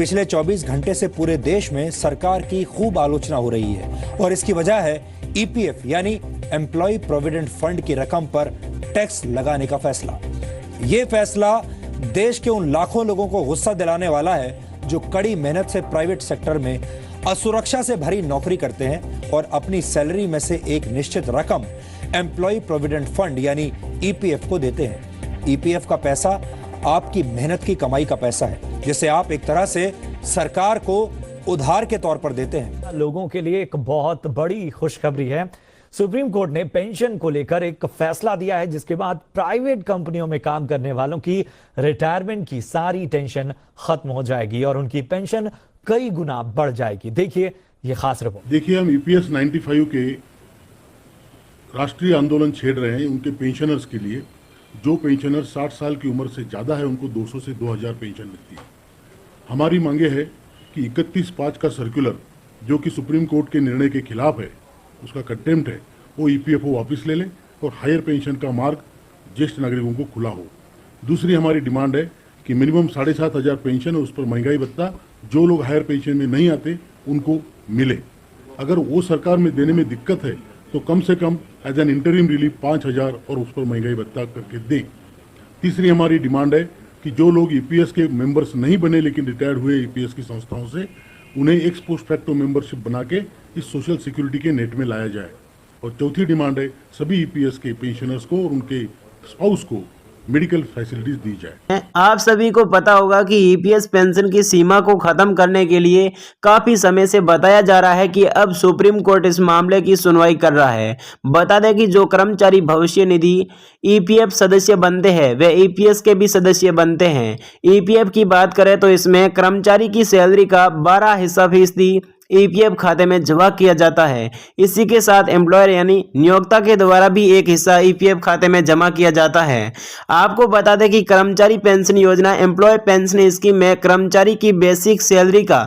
पिछले 24 घंटे से पूरे देश में सरकार की खूब आलोचना हो रही है और इसकी वजह है ईपीएफ यानी एम्प्लॉय प्रोविडेंट फंड की रकम पर टैक्स लगाने का फैसला। ये फैसला देश के उन लाखों लोगों को गुस्सा दिलाने वाला है जो कड़ी मेहनत से प्राइवेट सेक्टर में असुरक्षा से भरी नौकरी करते हैं और अपनी सैलरी में से एक निश्चित रकम एम्प्लॉय प्रोविडेंट फंड यानी ईपीएफ को देते हैं। ईपीएफ का पैसा आपकी मेहनत की कमाई का पैसा है जिसे आप एक तरह से सरकार को उधार के तौर पर देते हैं। लोगों के लिए एक बहुत बड़ी खुशखबरी है। सुप्रीम कोर्ट ने पेंशन को लेकर एक फैसला दिया है जिसके बाद प्राइवेट कंपनियों में काम करने वालों की रिटायरमेंट की सारी टेंशन खत्म हो जाएगी और उनकी पेंशन कई गुना बढ़ जाएगी। देखिए ये खास रिपोर्ट। देखिए, हम ईपीएस 95 के राष्ट्रीय आंदोलन छेड़ रहे हैं उनके पेंशनर्स के लिए। जो पेंशनर 60 साल की उम्र से ज़्यादा है उनको 200 से 2000 पेंशन मिलती है। हमारी मांगे है कि 31/5 का सर्कुलर जो कि सुप्रीम कोर्ट के निर्णय के खिलाफ है, उसका कंटेम्प्ट है, वो ईपीएफओ वापस ले लें और हायर पेंशन का मार्ग ज्येष्ठ नागरिकों को खुला हो। दूसरी हमारी डिमांड है कि मिनिमम 7500 पेंशन है, उस पर महंगाई भत्ता जो लोग हायर पेंशन में नहीं आते उनको मिले। अगर वो सरकार में देने में दिक्कत है तो कम से कम एज एन इंटरिम रिलीफ 5000 और उस पर महंगाई भत्ता करके दें। तीसरी हमारी डिमांड है कि जो लोग ईपीएस के मेंबर्स नहीं बने लेकिन रिटायर्ड हुए ईपीएस की संस्थाओं से, उन्हें एक्स पोस्ट फैक्टो मेंबरशिप बना के इस सोशल सिक्योरिटी के नेट में लाया जाए। और चौथी डिमांड है सभी ईपीएस के पेंशनर्स को और उनके स्पाउस को मेडिकल फैसिलिटीज दी जाए। आप सभी को पता होगा कि ईपीएस पेंशन की सीमा को खत्म करने के लिए काफी समय से बताया जा रहा है कि अब सुप्रीम कोर्ट इस मामले की सुनवाई कर रहा है। बता दें कि जो कर्मचारी भविष्य निधि ईपीएफ सदस्य बनते हैं वे ईपीएस के भी सदस्य बनते हैं। ईपीएफ की बात करें तो इसमें कर्मचारी की सैलरी का 12% ईपीएफ खाते में जमा किया जाता है। इसी के साथ एम्प्लॉयर यानी नियोक्ता के द्वारा भी एक हिस्सा ईपीएफ खाते में जमा किया जाता है। आपको बता दें कि कर्मचारी पेंशन योजना एम्प्लॉय पेंशन स्कीम में कर्मचारी की बेसिक सैलरी का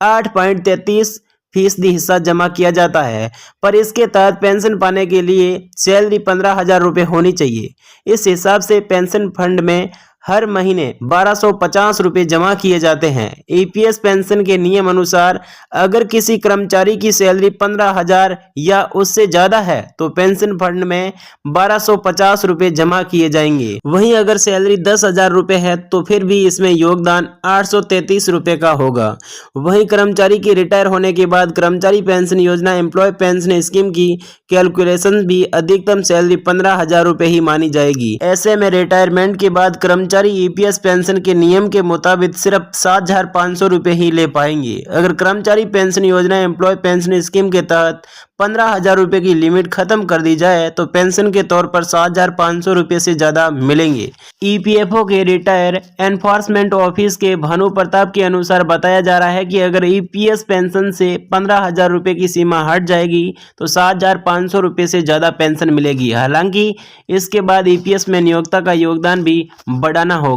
8.33% हिस्सा जमा किया जाता है, पर इसके तहत पेंशन पाने के लिए सैलरी 15,000 रुपये होनी चाहिए। इस हिसाब से पेंशन फंड में हर महीने 1250 रुपये जमा किए जाते हैं। ईपीएस पेंशन के नियम अनुसार अगर किसी कर्मचारी की सैलरी 15,000 या उससे ज़्यादा है तो पेंशन फंड में 1250 रुपये जमा किए जाएंगे। वहीं अगर सैलरी 10,000 रुपये है तो फिर भी इसमें योगदान 833 रुपये का होगा। वहीं कर्मचारी के रिटायर होने के बाद कर्मचारी पेंशन योजना एम्प्लॉय पेंशन स्कीम की कैलकुलेशन भी अधिकतम सैलरी 15,000 रुपये ही मानी जाएगी। ऐसे में रिटायरमेंट के बाद कर्मचारी ईपीएस पेंशन के नियम के मुताबिक सिर्फ 7,500 रुपये ही ले पाएंगे। अगर कर्मचारी पेंशन योजना एम्प्लॉय पेंशन स्कीम के तहत 15,000 रुपये की लिमिट खत्म कर दी जाए तो पेंशन के तौर पर 7,500 रुपये से ज्यादा मिलेंगे। ईपीएफओ के रिटायर एनफोर्समेंट ऑफिस के भानु प्रताप के अनुसार बताया जा रहा है कि अगर ईपीएस पेंशन से 15,000 रुपये की सीमा हट जाएगी तो 7,500 रुपये से ज्यादा पेंशन मिलेगी। हालांकि इसके बाद ईपीएस में नियोक्ता का योगदान भी बढ़ाना होगा।